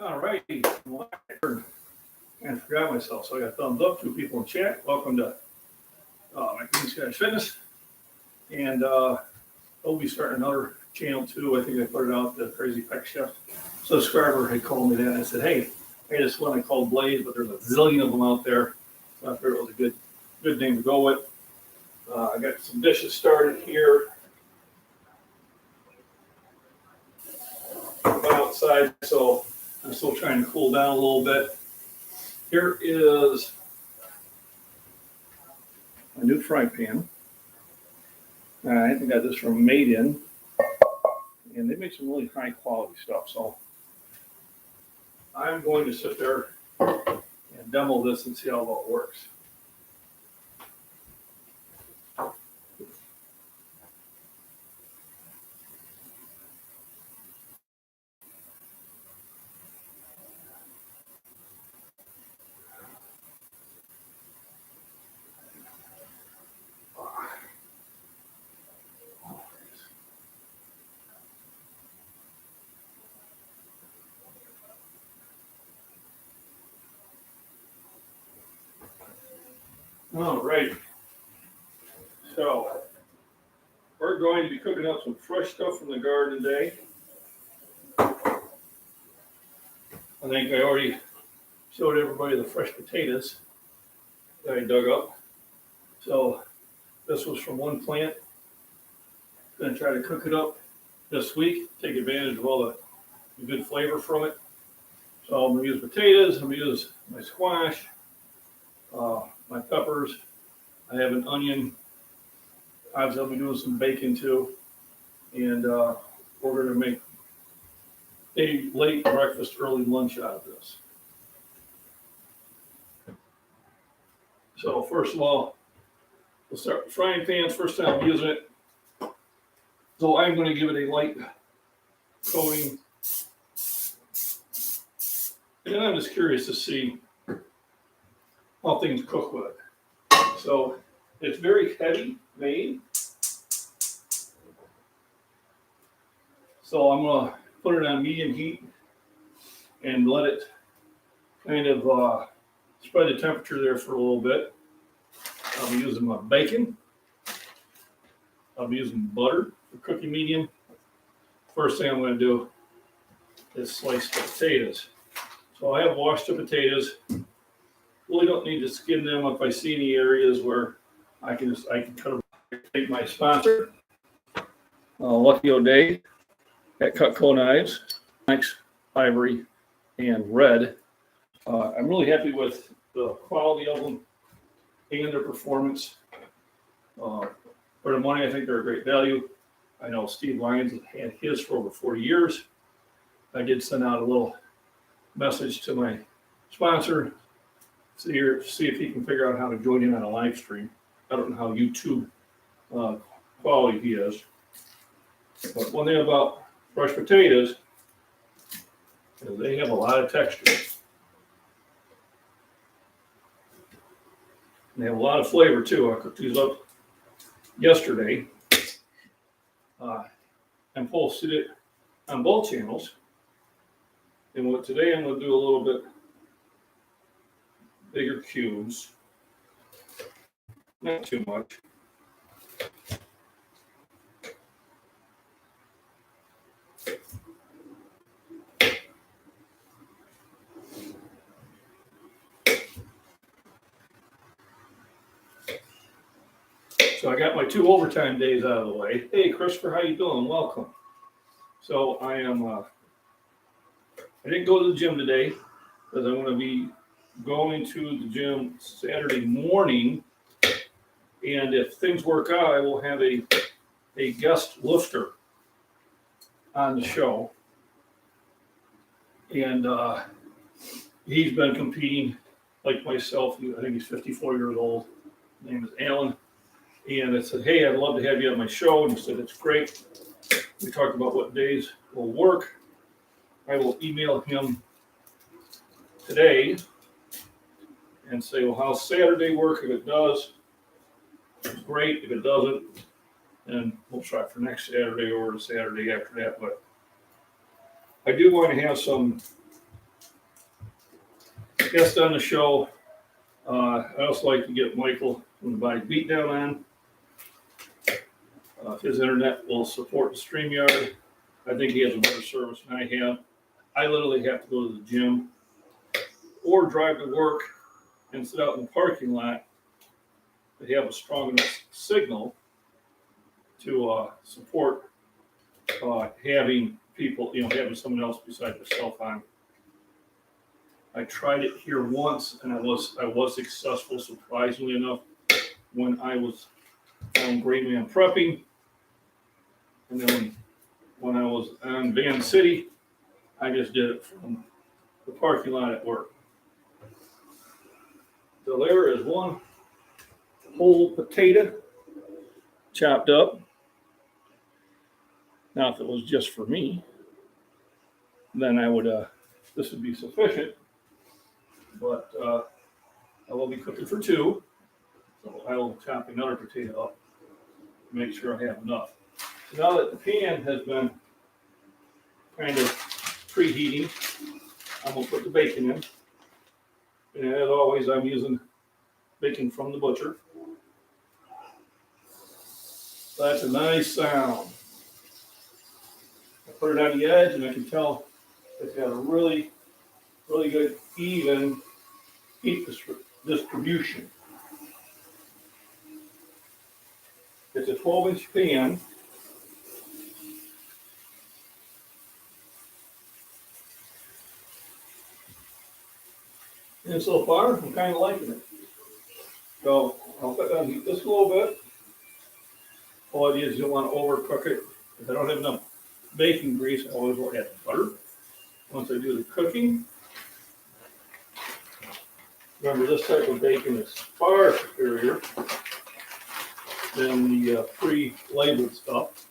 All righty. Well, I forgot myself, so I got thumbs up. 2 people in chat. Welcome to MacBean Fitness. And we'll be starting another channel too. I think I put it out, the Crazy Peck Chef subscriber had called me that and I said, hey, I had this one I called Blaze, but there's a zillion of them out there. So I figured it was a good name to go with. I got some dishes started here. Outside, so I'm still trying to cool down a little bit. Here is a new fry pan. I think I got this from MacBean, and they make some really high quality stuff. So I'm going to sit there and demo this and see how well it works. All right, so we're going to be cooking up some fresh stuff from the garden today. I think I already showed everybody the fresh potatoes that I dug up. So this was from one plant. Going to try to cook it up this week, take advantage of all the good flavor from it. So I'm going to use potatoes, I'm going to use my squash, my peppers. I have an onion. Obviously, I'll be doing some bacon too. And we're going to make a late breakfast, early lunch out of this. So first of all, we'll start with frying pans. First time I'm using it. So I'm going to give it a light coating. And then I'm just curious to see how things cook with it. So it's very heavy made. So I'm going to put it on medium heat and let it kind of spread the temperature there for a little bit. I'll be using my bacon. I'll be using butter for cooking medium. First thing I'm going to do is slice the potatoes. So I have washed the potatoes. Really don't need to skin them. If I see any areas where I can cut them. Take my sponsor, Lucky O'Day at Cutco Knives, Onyx, Ivory, and Red. I'm really happy with the quality of them and their performance. For the money, I think they're a great value. I know Steve Lyons had his for over 40 years. I did send out a little message to my sponsor, see if he can figure out how to join in on a live stream. I don't know how YouTube quality he is. But one thing about fresh potatoes is they have a lot of texture. And they have a lot of flavor too. I cooked these up yesterday and posted it on both channels. And today I'm going to do a little bit bigger cubes, not too much. So I got my 2 overtime days out of the way. Hey, Christopher, how you doing? Welcome. So I didn't go to the gym today because I'm going to be going to the gym Saturday morning. And if things work out, I will have a guest lifter on the show. And he's been competing like myself. I think he's 54 years old. His name is Alan. And I said, hey, I'd love to have you on my show. And he said, it's great. We talked about what days will work. I will email him today and say, well, how's Saturday work? If it does, it's great. If it doesn't, then we'll try for next Saturday or the Saturday after that. But I do want to have some guest on the show. I also like to get Michael from the Body Beatdown on. His internet will support the StreamYard. I think he has a better service than I have. I literally have to go to the gym or drive to work and sit out in the parking lot to have a strong enough signal to support having people, having someone else beside yourself on. I tried it here once, and I was successful, surprisingly enough, when I was on Great Man Prepping. And then when I was on Van City, I just did it from the parking lot at work. So there is one whole potato chopped up. Now, if it was just for me, then this would be sufficient. But I will be cooking for two, so I will chop another potato up to make sure I have enough. So now that the pan has been kind of preheating, I'm going to put the bacon in. And as always, I'm using bacon from the butcher. So that's a nice sound. I put it on the edge, and I can tell it's got a really, really good, even heat distribution. It's a 12-inch pan. And so far, I'm kind of liking it. So I'll put down heat this a little bit. All it is, you don't want to overcook it. If I don't have enough bacon grease, I always will add butter. Once I do the cooking, remember this type of bacon is far superior than the pre-labeled stuff.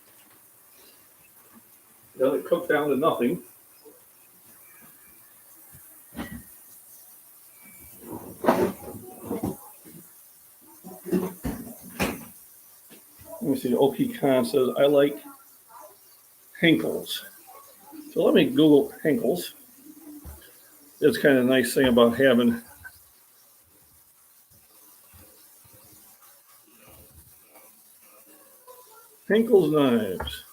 It doesn't cook down to nothing. Let me see, OP Khan says, I like Henkel's. So let me Google Henkel's. It's kind of a nice thing about having Henkel's knives.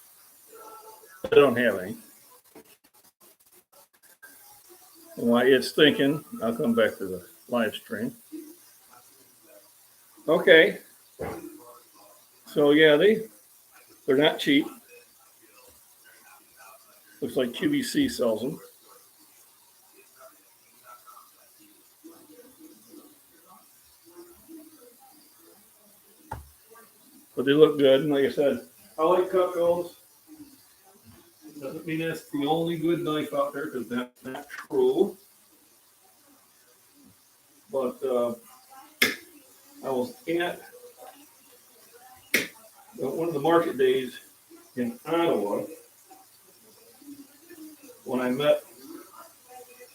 I don't have any. And while it's thinking, I'll come back to the live stream. Okay. So yeah, they're not cheap. Looks like QVC sells them. But they look good, and like I said, I like Cutco's. Doesn't mean that's the only good knife out there, because that's not true. But I was at one of the market days in Ottawa when I met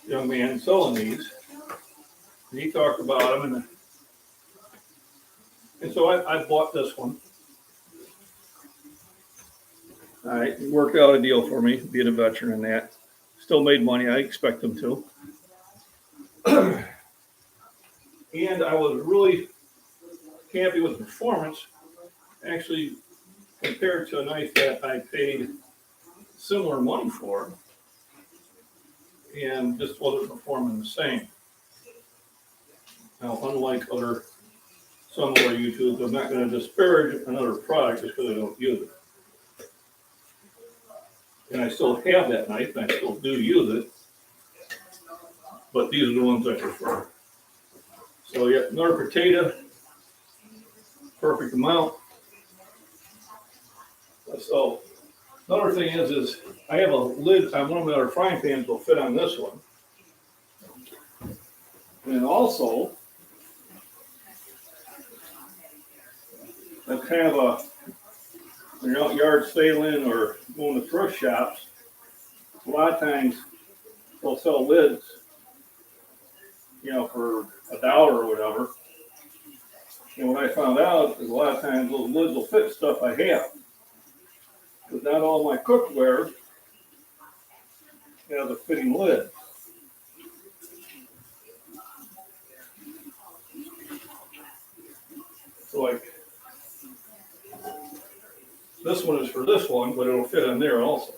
a young man selling these. And he talked about them, and so I bought this one. All right, it worked out a deal for me, being a veteran in that. Still made money, I expect them to. And I was really happy with the performance, actually, compared to a knife that I paid similar money for, and just wasn't performing the same. Now, unlike some other YouTubers, I'm not going to disparage another product just because I don't use it. And I still have that knife, and I still do use it, but these are the ones I prefer. So yeah, another potato, perfect amount. So another thing is I have a lid on one of my other frying pans will fit on this one. And also, that's kind of when you're out yard sailing or going to thrift shops, a lot of times they'll sell lids, for $1 or whatever. And what I found out is a lot of times those lids will fit stuff I have. But not all my cookware has a fitting lid. like this one is for this one, but it'll fit on there also.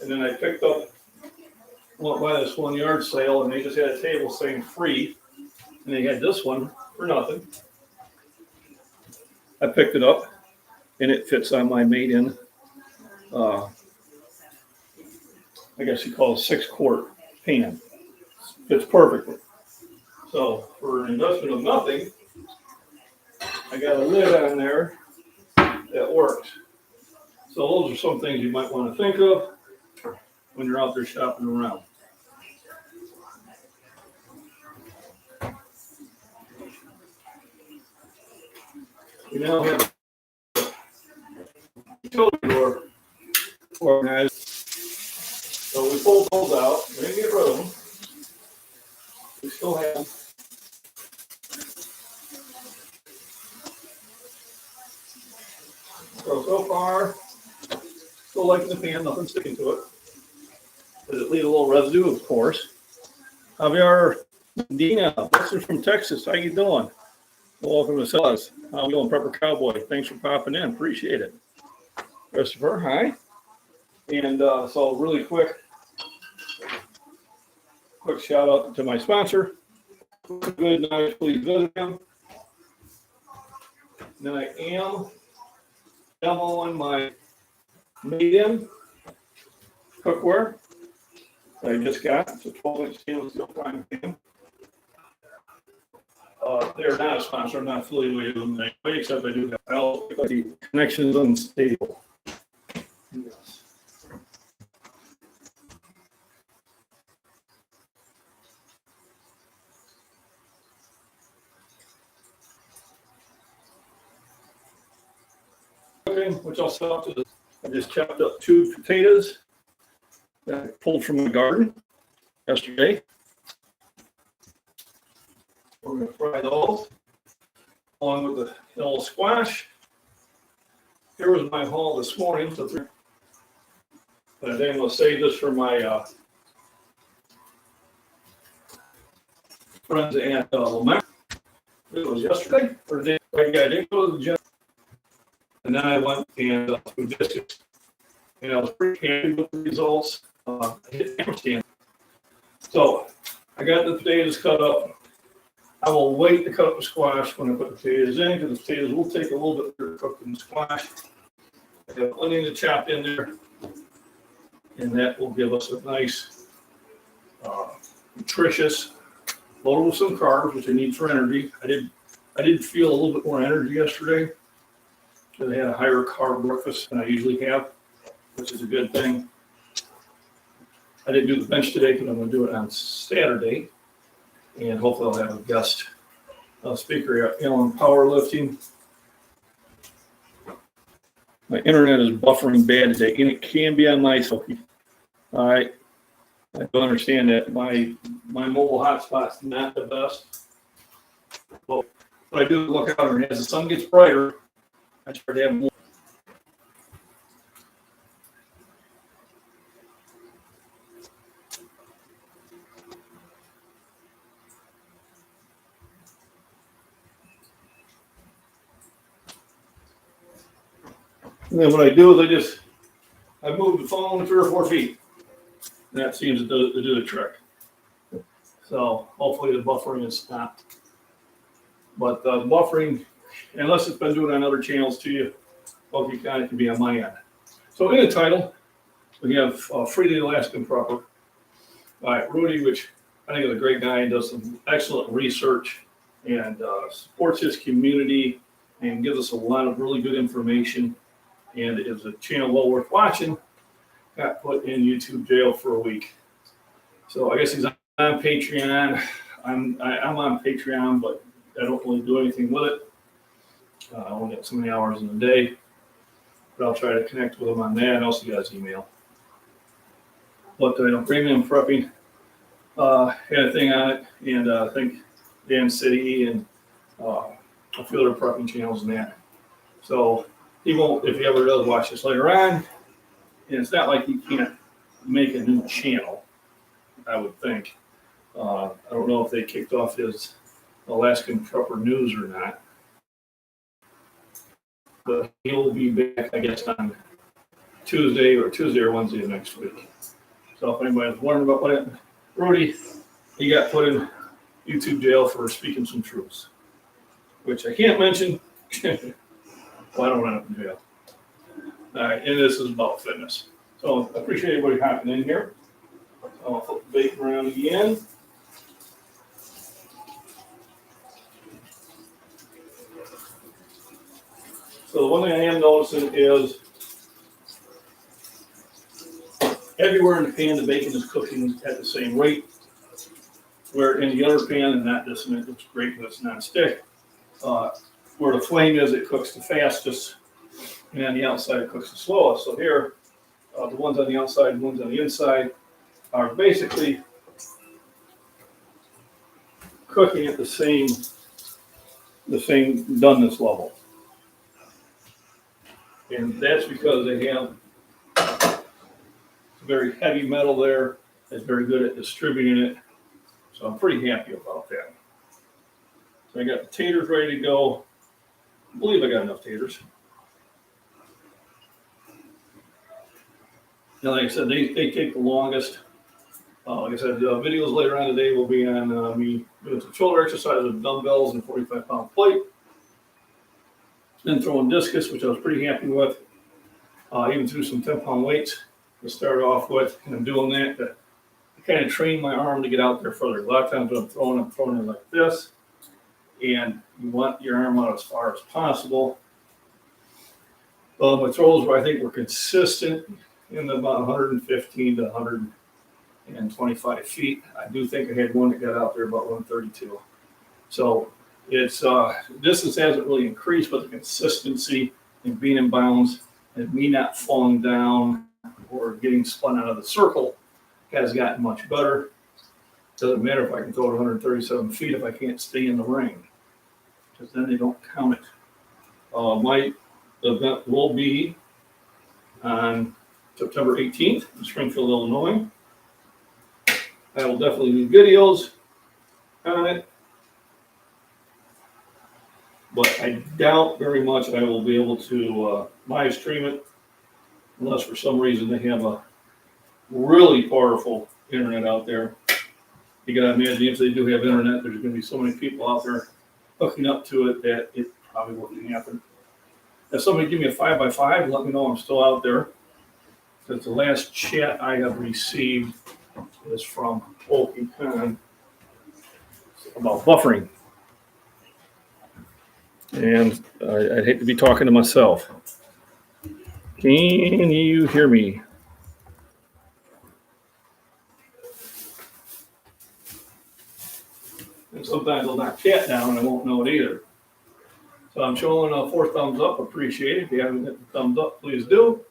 And then I picked up, went by this one yard sale, and they just had a table saying free, and they had this one for nothing. I picked it up, and it fits on my made-in, I guess you call it a 6-quart pan. Fits perfectly. So for an investment of nothing, I got a lid on there that works. So those are some things you might want to think of when you're out there shopping around. We now have utility door organized. So we pulled those out. We didn't get rid of them. We still have them. So far, still liking the pan, nothing sticking to it. Does it leave a little residue, of course. Javier Dina, listener from Texas, how you doing? Welcome to Cells. How you doing, Prepper Cowboy? Thanks for popping in, appreciate it. Christopher, hi. And so really quick shout out to my sponsor. Good night, please visit him. Then I am demoing my made-in cookware that I just got. It's a 12-inch stainless steel frying pan. They're not a sponsor. I'm not affiliated with them in any way, except I do have help. The connection is unstable. Yes. Okay, which I'll sell to this. I just chopped up 2 potatoes that I pulled from the garden yesterday. We're going to fry those along with the yellow squash. Here was my haul this morning. But I think I'm going to save this for my friends at Lamar. It was yesterday or the day. I didn't go to the gym. And then I went and through biscuits. And I was pretty happy with the results. I hit the hammer stand. So I got the potatoes cut up. I will wait to cut up the squash when I put the potatoes in, because the potatoes will take a little bit to cook in the squash. I have onion to chop in there, and that will give us a nice, nutritious, loaded with some carbs, which I need for energy. I did feel a little bit more energy yesterday, because I had a higher carb breakfast than I usually have, which is a good thing. I didn't do the bench today because I'm going to do it on Saturday. And hopefully I'll have a guest speaker on powerlifting. My internet is buffering bad today, and it can be on my cell. I don't understand that. My mobile hotspot's not the best. But what I do is look out, and as the sun gets brighter, I start to have more. And then what I do is I move the phone 3 or 4 feet. And that seems to do the trick. So hopefully the buffering is stopped. But the buffering, unless it's been doing on other channels to you, okay, kind of can be on my end. So in the title, we have Free the Alaskan Prepper by Rudy, which I think is a great guy and does some excellent research and supports his community and gives us a lot of really good information. And it is a channel well worth watching. Got put in YouTube jail for a week. So I guess he's on Patreon. I'm on Patreon, but I don't really do anything with it. I only got so many hours in the day. But I'll try to connect with him on that. I also got his email. But premium prepping had a thing on it. And I think Dan City and a few other prepping channels and that. So he won't, if he ever does watch this later on, and it's not like he can't make a new channel, I would think. I don't know if they kicked off his Alaskan Trapper News or not, but he'll be back, I guess, on Tuesday or Wednesday of next week. So if anybody's wondering about what Rudy, he got put in YouTube jail for speaking some truths, which I can't mention. Well, I don't run up in jail. All right, and this is about fitness. So I appreciate everybody hopping in here. I'll flip the bacon around again. So the one thing I am noticing is everywhere in the pan, the bacon is cooking at the same rate. Where in the other pan, and not this one, it looks great because it's non-stick. Where the flame is, it cooks the fastest, and on the outside, it cooks the slowest. So here, the ones on the outside and the ones on the inside are basically cooking at the same doneness level. And that's because they have very heavy metal there. It's very good at distributing it. So I'm pretty happy about that. So I got the taters ready to go. I believe I got enough taters. Now, like I said, they take the longest. Like I said, the videos later on today will be on me doing some shoulder exercises with dumbbells and a 45-pound plate. Then throwing discus, which I was pretty happy with. Even threw some 10-pound weights to start off with. And I'm doing that to kind of train my arm to get out there further. A lot of times when I'm throwing it like this. And you want your arm out as far as possible. My throws were, I think, were consistent in about 115 to 125 feet. I do think I had one that got out there about 132. So it's distance hasn't really increased, but the consistency in being in bounds and me not falling down or getting spun out of the circle has gotten much better. Doesn't matter if I can throw it 137 feet if I can't stay in the ring, because then they don't count it. My event will be on September 18th in Springfield, Illinois. I will definitely do videos on it, but I doubt very much I will be able to live stream it unless for some reason they have a really powerful internet out there. You gotta imagine if they do have internet, there's gonna be so many people out there hooking up to it that it probably wouldn't happen. If somebody give me a 5x5, let me know I'm still out there. Because the last chat I have received is from Okie Khan about buffering. And I'd hate to be talking to myself. Can you hear me? And sometimes I'll knock chat down and I won't know it either. So I'm showing a 4 thumbs up. Appreciate it. If you haven't hit the thumbs up, please do.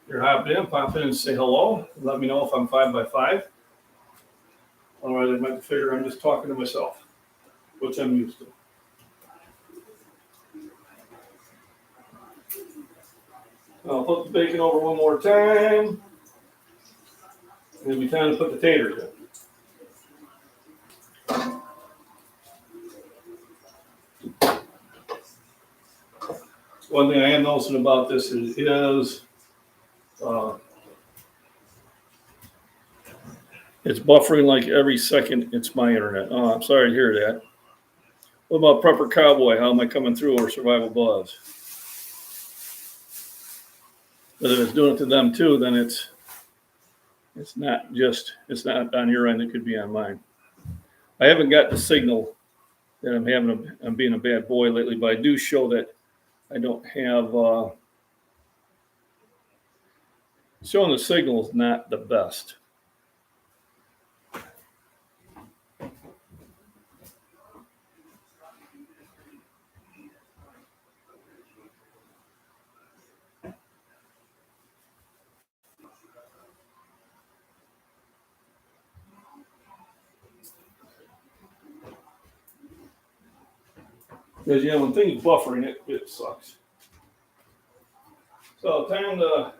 If you're hopping in, pop in and say hello. Let me know if I'm 5x5. Otherwise, I might figure I'm just talking to myself, which I'm used to. I'll put the bacon over one more time. And it'll be time to put the taters in. One thing I am noticing about this is it's buffering like every second. It's my internet. Oh, I'm sorry to hear that. What about Prepper Cowboy? How am I coming through, or Survival Buzz? But if it's doing it to them too, then it's not on your end. It could be on mine. I haven't got the signal that I'm being a bad boy lately, but I do show that I don't have showing the signal is not the best. Because, when things buffering, it sucks. So time to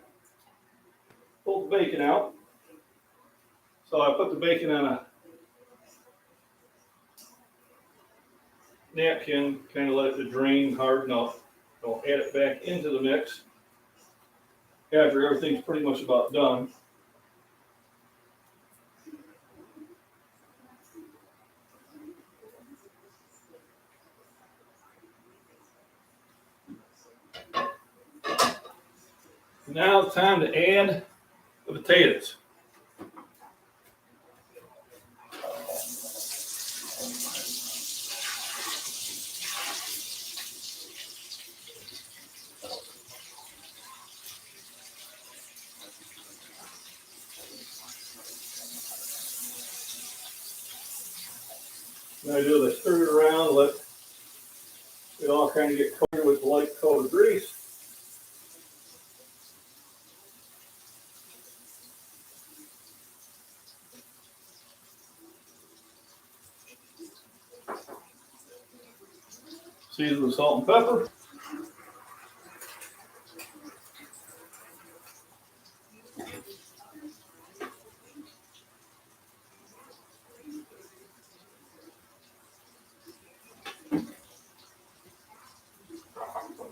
pull the bacon out. So I put the bacon on a napkin, kind of let it drain hard enough. I'll add it back into the mix after everything's pretty much about done. Now it's time to add the potatoes. What I do is I stir it around, let it all kind of get coated with the light coat of grease. Season with salt and pepper.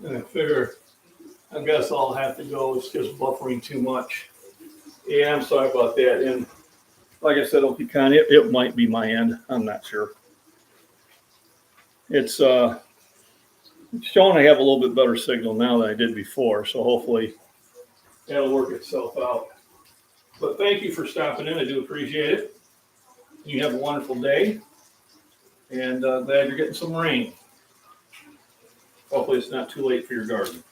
And I figure, I guess I'll have to go. It's just buffering too much. Yeah, I'm sorry about that. And like I said, it might be my end. I'm not sure. It's showing I have a little bit better signal now than I did before, so hopefully that'll work itself out. But thank you for stopping in. I do appreciate it. You have a wonderful day, and glad you're getting some rain. Hopefully it's not too late for your garden.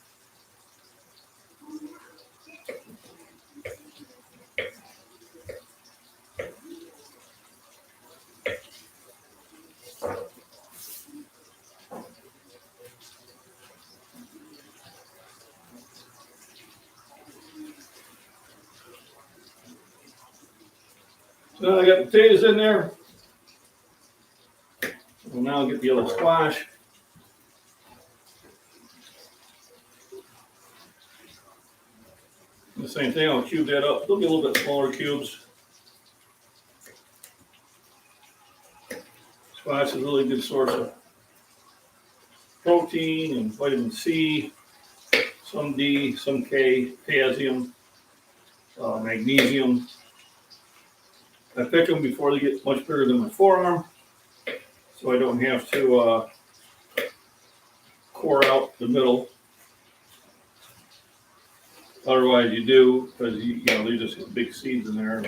So I got potatoes in there. We'll now get the other squash. The same thing, I'll cube that up. They'll be a little bit smaller cubes. Squash is a really good source of protein and vitamin C, some D, some K, potassium, magnesium. I pick them before they get much bigger than my forearm, so I don't have to core out the middle. Otherwise, you do, because you know they just have big seeds in there.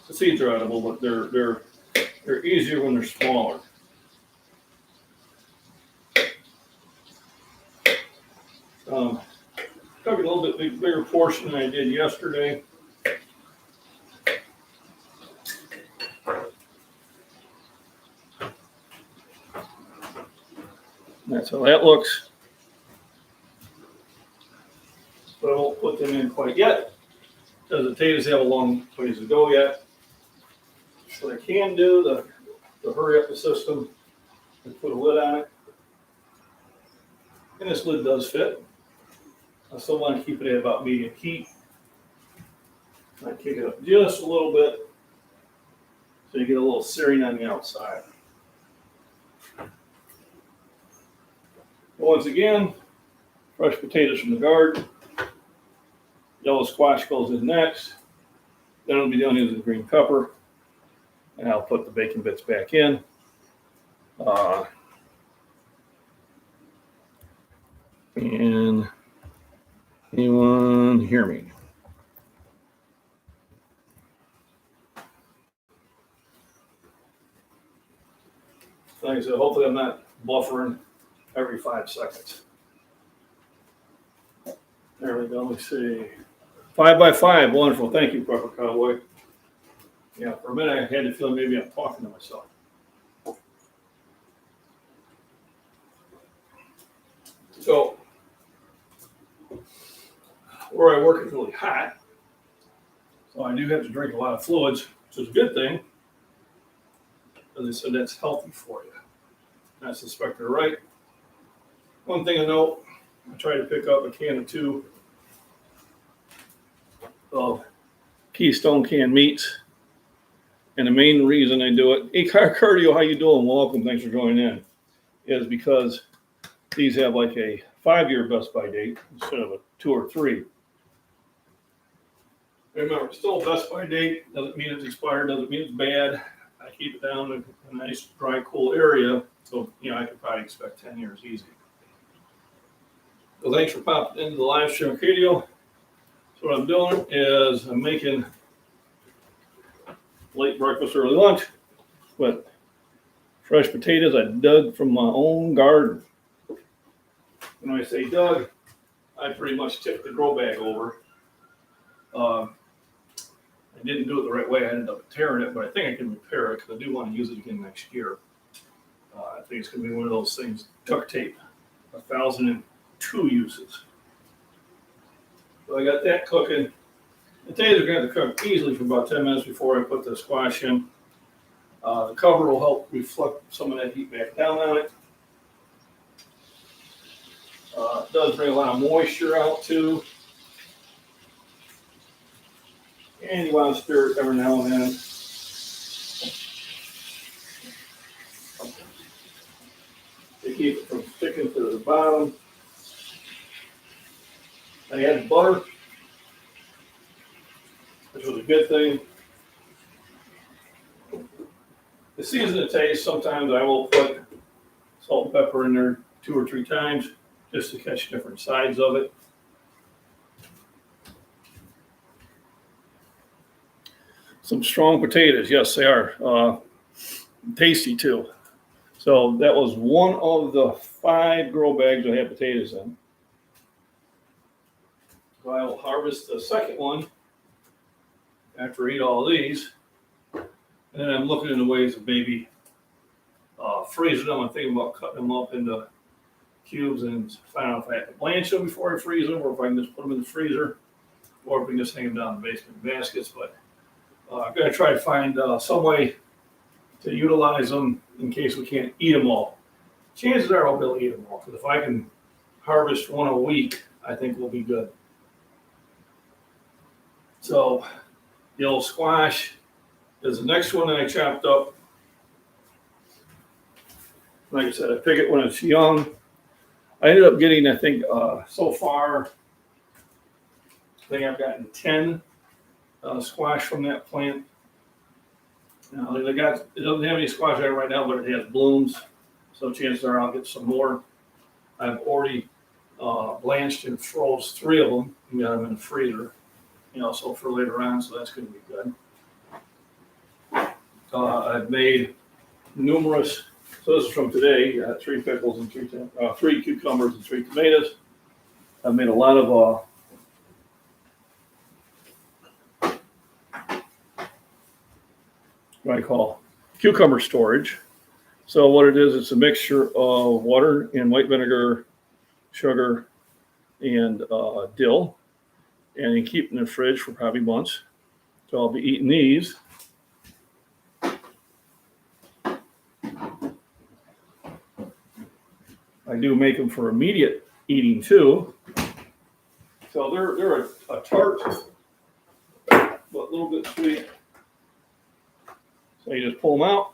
The seeds are edible, but they're easier when they're smaller. Took a little bit bigger portion than I did yesterday. That's how that looks. But I won't put them in quite yet, because the potatoes have a long ways to go yet. What I can do to hurry up the system is put a lid on it. And this lid does fit. I still want to keep it at about medium heat. I kick it up just a little bit so you get a little searing on the outside. Once again, fresh potatoes from the garden. Yellow squash goes in next. Then it'll be the onions and green pepper. And I'll put the bacon bits back in. And anyone hear me? Like I said, hopefully I'm not buffering every 5 seconds. There we go. Let's see. 5 by 5. Wonderful. Thank you, Pepper Cowboy. Yeah, for a minute I had to feel maybe I'm talking to myself. So, where I work is really hot. So I do have to drink a lot of fluids, which is a good thing. As I said, that's healthy for you. I suspect they're right. One thing to note, I try to pick up a can or two of Keystone canned meats. And the main reason I do it, hey, Cardio, how you doing? Welcome, thanks for joining in, is because these have like a 5-year best by date instead of a 2 or 3. Remember, it's still a best by date. Doesn't mean it's expired. Doesn't mean it's bad. I keep it down in a nice, dry, cool area. So, I could probably expect 10 years easy. So thanks for popping into the live stream video. So what I'm doing is I'm making late breakfast, early lunch with fresh potatoes I dug from my own garden. When I say dug, I pretty much tipped the grow bag over. I didn't do it the right way. I ended up tearing it, but I think I can repair it because I do want to use it again next year. I think it's going to be one of those things, duct tape, 1,002 uses. So I got that cooking. The potatoes are going to cook easily for about 10 minutes before I put the squash in. The cover will help reflect some of that heat back down on it. It does bring a lot of moisture out too. And you want to stir it every now and then. To keep it from sticking to the bottom. I added butter, which was a good thing. To season the taste, sometimes I will put salt and pepper in there 2 or 3 times just to catch different sides of it. Some strong potatoes, yes, they are. Tasty too. So that was one of the 5 grow bags I had potatoes in. So I will harvest the second one after I eat all of these. And then I'm looking into ways of maybe freezing them. I'm thinking about cutting them up into cubes and find out if I have to blanch them before I freeze them, or if I can just put them in the freezer, or if we can just hang them down in the basement baskets. But I'm going to try to find some way to utilize them in case we can't eat them all. Chances are I'll be able to eat them all, because if I can harvest one a week, I think we'll be good. So the old squash is the next one that I chopped up. Like I said, I pick it when it's young. I ended up getting, I think, so far, I think I've gotten 10 squash from that plant. Now, it doesn't have any squash there right now, but it has blooms. So chances are I'll get some more. I've already blanched and froze 3 of them and got them in the freezer, so for later on, so that's going to be good. I've made numerous, so this is from today, 3 pickles and 3 cucumbers and 3 tomatoes. I've made a lot of what I call cucumber storage. So what it is, it's a mixture of water and white vinegar, sugar, and dill, and you keep them in the fridge for probably months. So I'll be eating these. I do make them for immediate eating too. So they're a tart, but a little bit sweet. So you just pull them out.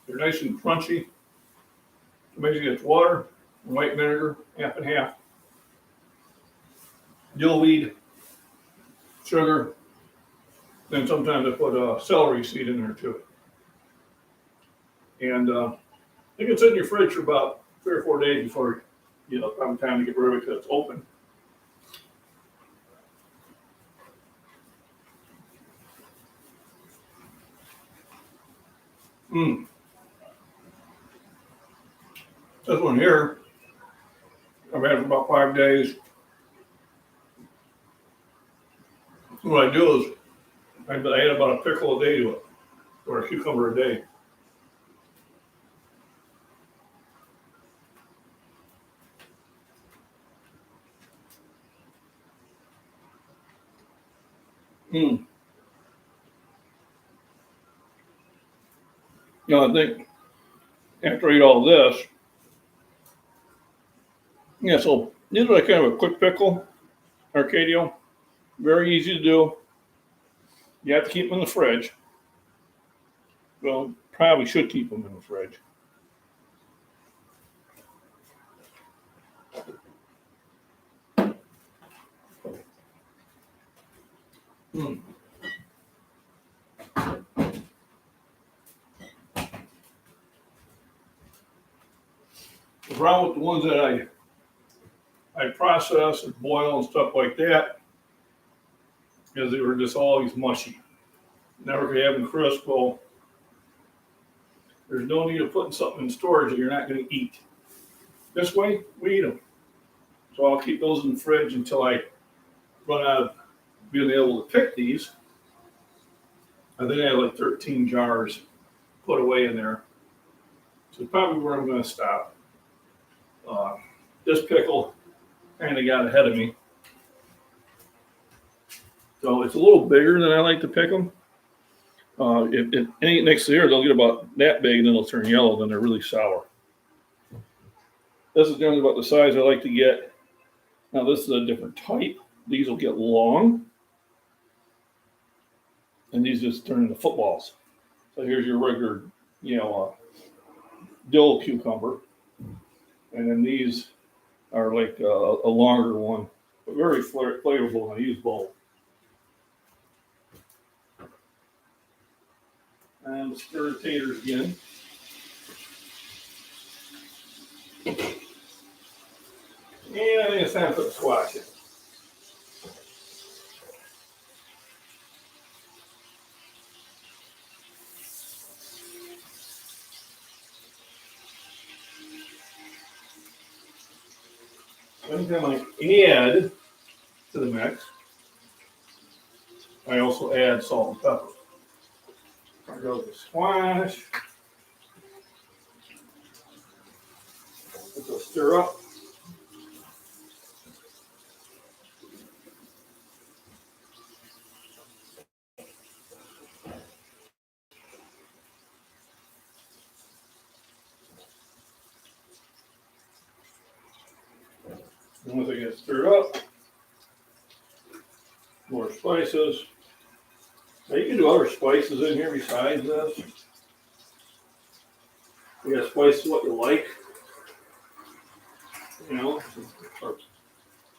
They're nice and crunchy. Basically, it's water and white vinegar, half and half. Dillweed, sugar. Then sometimes I put a celery seed in there too. And I think it's in your fridge for about 3 or 4 days before probably time to get rid of it because it's open. This one here, I've had it for about 5 days. So what I do is I add about a pickle a day to it, or a cucumber a day. I think after I eat all this, Yeah, so these are like kind of a quick pickle, Arcadio. Very easy to do. You have to keep them in the fridge. Well, probably should keep them in the fridge. Mm. The problem with the ones that I process and boil and stuff like that is they were just always mushy. Never could have them crisp. Well, there's no need of putting something in storage that you're not going to eat. This way, we eat them. So I'll keep those in the fridge until I run out of being able to pick these. I think I have like 13 jars put away in there. So probably where I'm going to stop. This pickle kind of got ahead of me. So it's a little bigger than I like to pick them. If any next year, they'll get about that big and then they'll turn yellow, then they're really sour. This is generally about the size I like to get. Now this is a different type. These will get long. And these just turn into footballs. So here's your regular, dill cucumber. And then these are like a longer one, but very flavorful, and I use both. And stir the taters again. And I think it's time to put the squash in. I think I might add to the mix. I also add salt and pepper. There goes the squash. Let's go stir up. And once I get stirred up, more spices. Now you can do other spices in here besides this. You got spices what you like. Or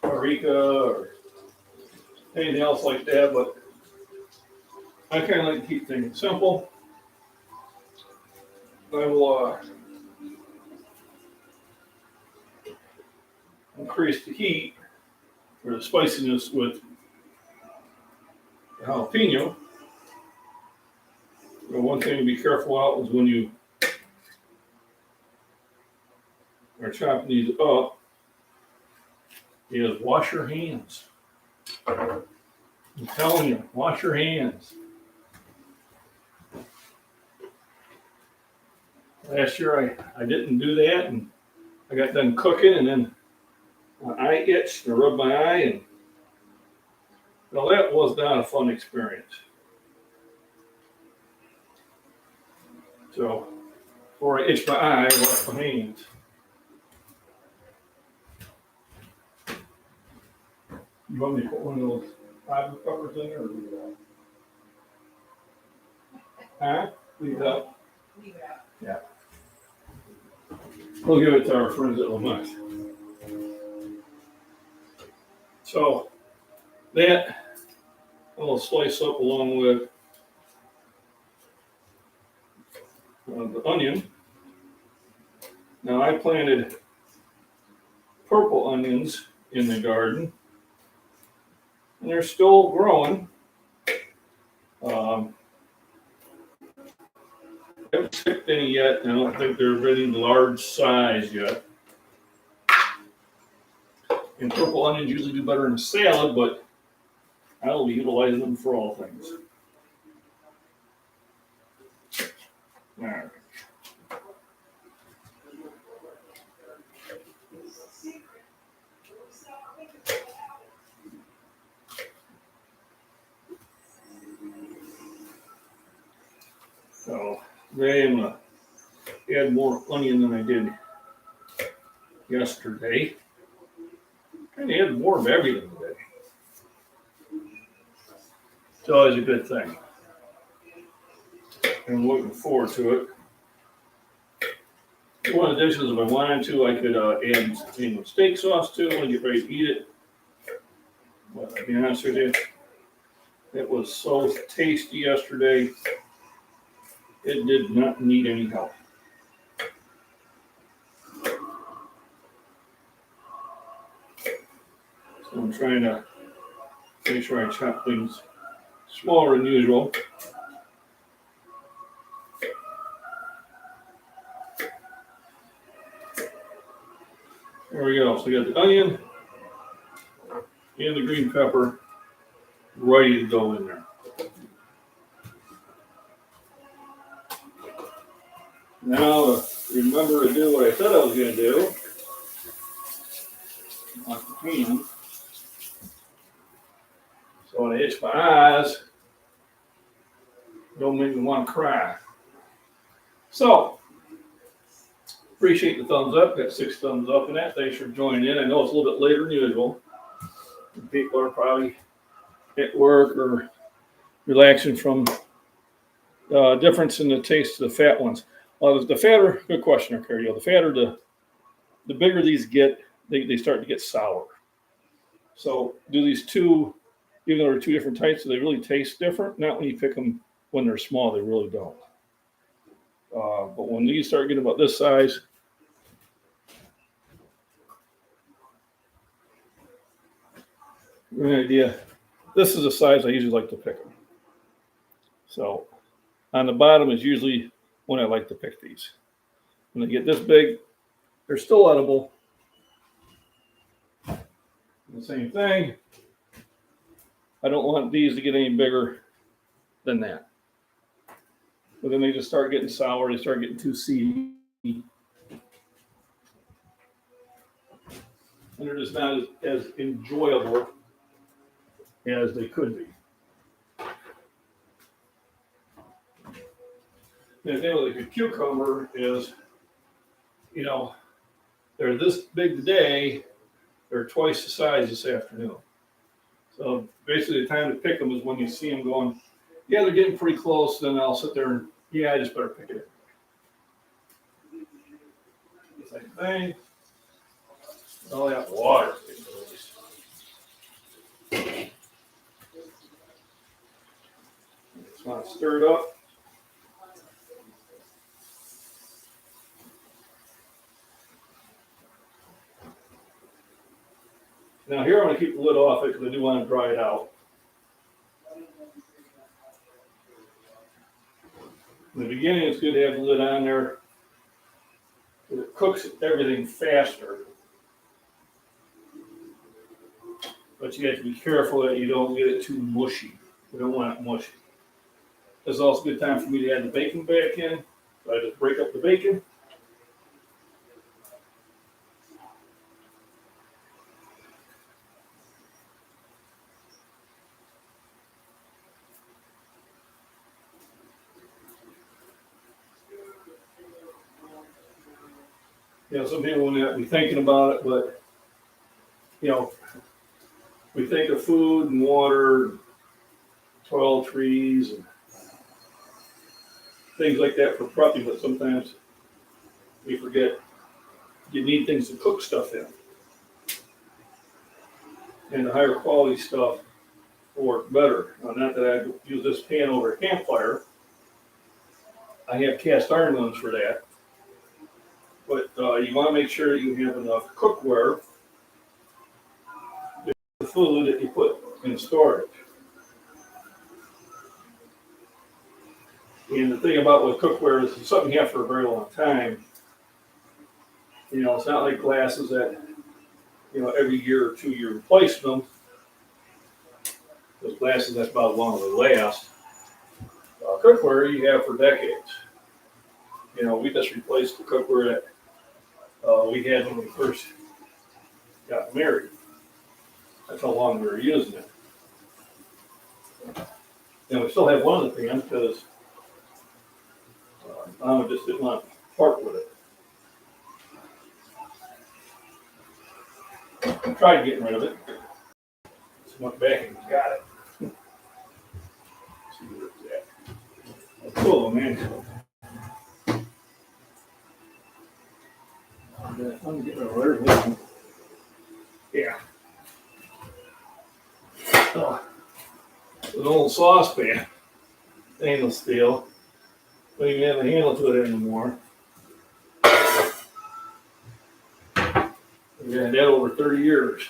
paprika or anything else like that, but I kind of like to keep things simple. I will increase the heat or the spiciness with the jalapeno. But one thing to be careful out is when you are chopping these up, is wash your hands. I'm telling you, wash your hands. Last year I didn't do that, and I got done cooking, and then my eye itched, and I rubbed my eye, and well, that was not a fun experience. So before I itch my eye, I wash my hands. You want me to put one of those fiber covers in there or leave it out? Huh? Leave it out? Leave it out. Yeah. We'll give it to our friends at Lamont. So that I'll slice up along with the onion. Now I planted purple onions in the garden, and they're still growing. I haven't picked any yet. I don't think they're really large size yet. And purple onions usually do better in a salad, but I will be utilizing them for all things. All right. So today I'm going to add more onion than I did yesterday. And they had more of everything today. It's always a good thing. I'm looking forward to it. One of the dishes, if I wanted to, I could add some steak sauce to it when I get ready to eat it. But I'll be honest with you, it was so tasty yesterday, it did not need any help. So I'm trying to make sure I chop things smaller than usual. There we go. So we got the onion and the green pepper ready to go in there. Now, remember to do what I said I was going to do. Wash the pan. So when I itch my eyes, don't make me want to cry. So, appreciate the thumbs up. Got 6 thumbs up in that. Thanks for joining in. I know it's a little bit later than usual. People are probably at work or relaxing from the difference in the taste of the fat ones. The fatter, good question, Cardio. The fatter, the bigger these get, they start to get sour. So do these two, even though they're 2 different types, do they really taste different? Not when you pick them when they're small, they really don't. But when these start getting about this size, an idea. This is the size I usually like to pick them. So on the bottom is usually when I like to pick these. When they get this big, they're still edible. The same thing. I don't want these to get any bigger than that. But then they just start getting sour. They start getting too seedy. And they're just not as enjoyable as they could be. The thing with a cucumber is, they're this big today, they're twice the size this afternoon. So basically the time to pick them is when you see them going, yeah, they're getting pretty close, then I'll sit there and, yeah, I just better pick it. Same thing. Oh, yeah, water. Just want to stir it up. Now here I'm going to keep the lid off it because I do want to dry it out. In the beginning, it's good to have the lid on there. It cooks everything faster. But you have to be careful that you don't get it too mushy. You don't want it mushy. This is also a good time for me to add the bacon back in. So I just break up the bacon. Some people will not be thinking about it, but, we think of food and water, toiletries, and things like that for prepping, but sometimes we forget you need things to cook stuff in. And the higher quality stuff will work better. Now, not that I use this pan over a campfire. I have cast iron ones for that. But you want to make sure you have enough cookware for the food that you put in storage. And the thing about with cookware is it's something you have for a very long time. It's not like glasses that, every year or 2 you replace them. Those glasses, that's about as long as they last. Cookware you have for decades. We just replaced the cookware that we had when we first got married. That's how long we were using it. And we still have one of the pans because Mama just didn't want to part with it. tried getting rid of it. So went back and got it. Let's see where it's at. Cool, man. I'm getting rid of this one. Yeah. Oh, an old saucepan, stainless steel. Don't even have a handle to it anymore. We've had that over 30 years.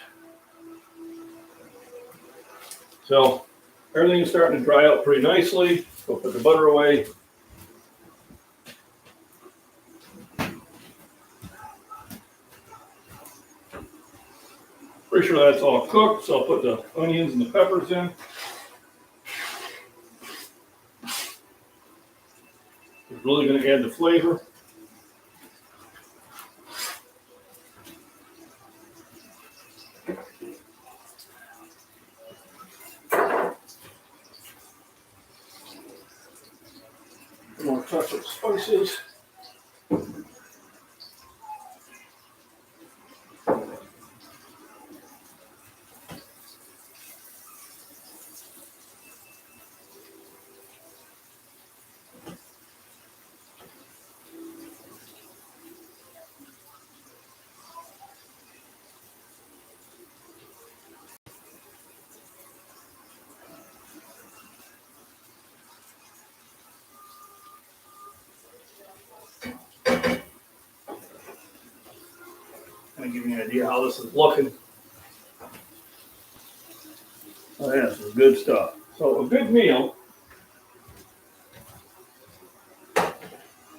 So everything's starting to dry out pretty nicely. Go put the butter away. Pretty sure that's all cooked, so I'll put the onions and the peppers in. It's really going to add the flavor. More touch of spices. Kind of give you an idea how this is looking. Oh, yeah, some good stuff. So a good meal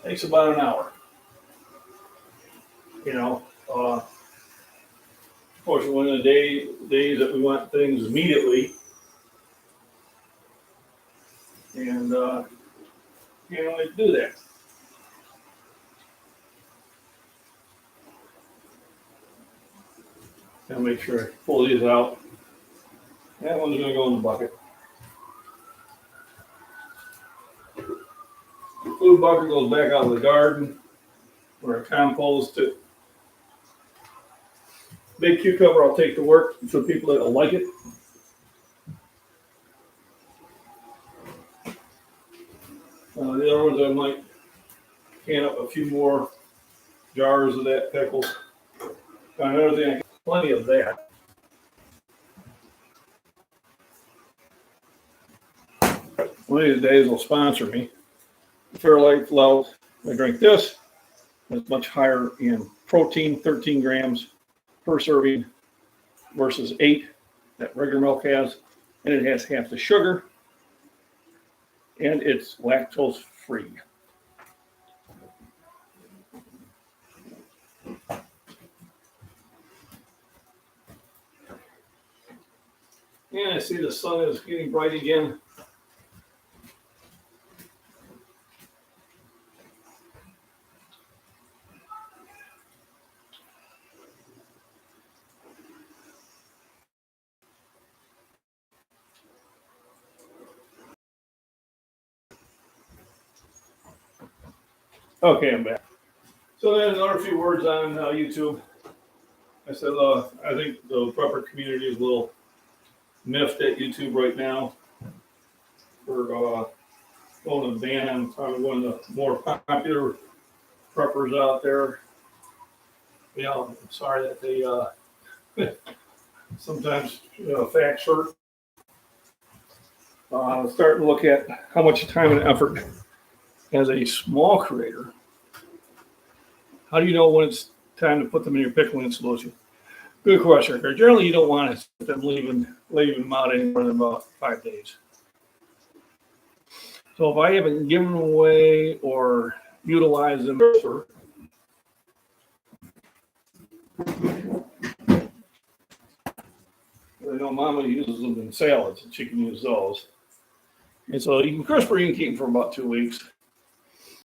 takes about an hour. You know, of course, one of the days that we want things immediately, and can't always do that. Gotta make sure I pull these out. That one's gonna go in the bucket. The food bucket goes back out of the garden where I compost it. Big cucumber I'll take to work for people that will like it. The other ones I might can up a few more jars of that pickle. Another thing, plenty of that. One of these days will sponsor me. Fairlight Flow. I drink this. It's much higher in protein, 13 grams per serving versus 8 that regular milk has. And it has half the sugar. And it's lactose free. And I see the sun is getting bright again. Okay, I'm back. So then another few words on YouTube. I said I think the prepper community is a little miffed at YouTube right now for going to ban on probably one of the more popular preppers out there. You know, I'm sorry that they sometimes facts hurt. Starting to look at how much time and effort as a small creator. How do you know when it's time to put them in your pickling solution? Good question. Generally, you don't want to set them leaving them out any more than about 5 days. So if I haven't given them away or utilized them, I know Mama uses them in salads, and she can use those. And so you can crisp or you can keep them for about 2 weeks.